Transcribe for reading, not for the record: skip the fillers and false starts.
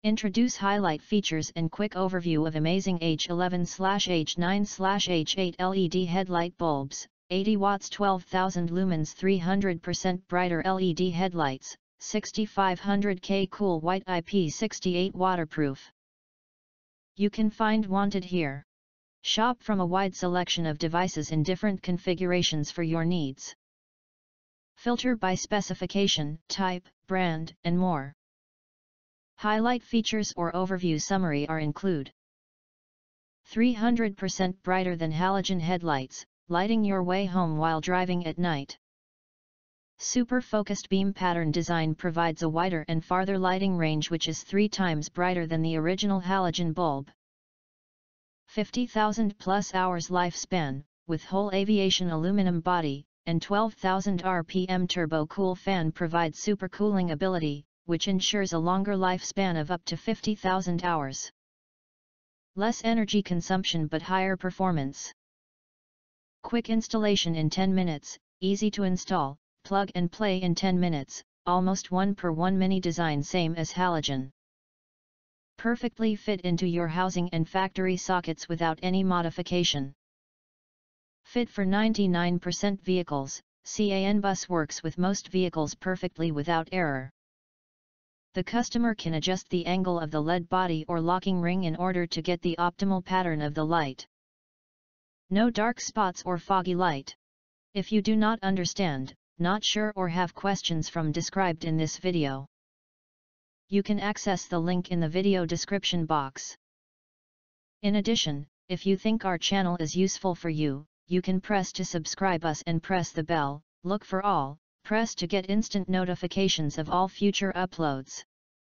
Introduce highlight features and quick overview of Imazing H11/H9/H8 LED headlight bulbs, 80 watts 12,000 lumens 300% brighter LED headlights, 6500K Cool White IP68 Waterproof. You can find wanted here. Shop from a wide selection of devices in different configurations for your needs. Filter by specification, type, brand, and more. Highlight features or overview summary are include 300% brighter than halogen headlights, lighting your way home while driving at night. Super focused beam pattern design provides a wider and farther lighting range which is 3 times brighter than the original halogen bulb. 50,000 plus hours lifespan, with whole aviation aluminum body, and 12,000 RPM turbo cool fan provides supercooling ability, which ensures a longer lifespan of up to 50,000 hours. Less energy consumption but higher performance. Quick installation in 10 minutes, easy to install, plug and play in 10 minutes, almost 1:1 mini design same as halogen. Perfectly fit into your housing and factory sockets without any modification. Fit for 99% vehicles, CAN bus works with most vehicles perfectly without error. The customer can adjust the angle of the LED body or locking ring in order to get the optimal pattern of the light. No dark spots or foggy light. If you do not understand, not sure or have questions from described in this video, you can access the link in the video description box. In addition, if you think our channel is useful for you, you can press to subscribe us and press the bell, look for all, press to get instant notifications of all future uploads.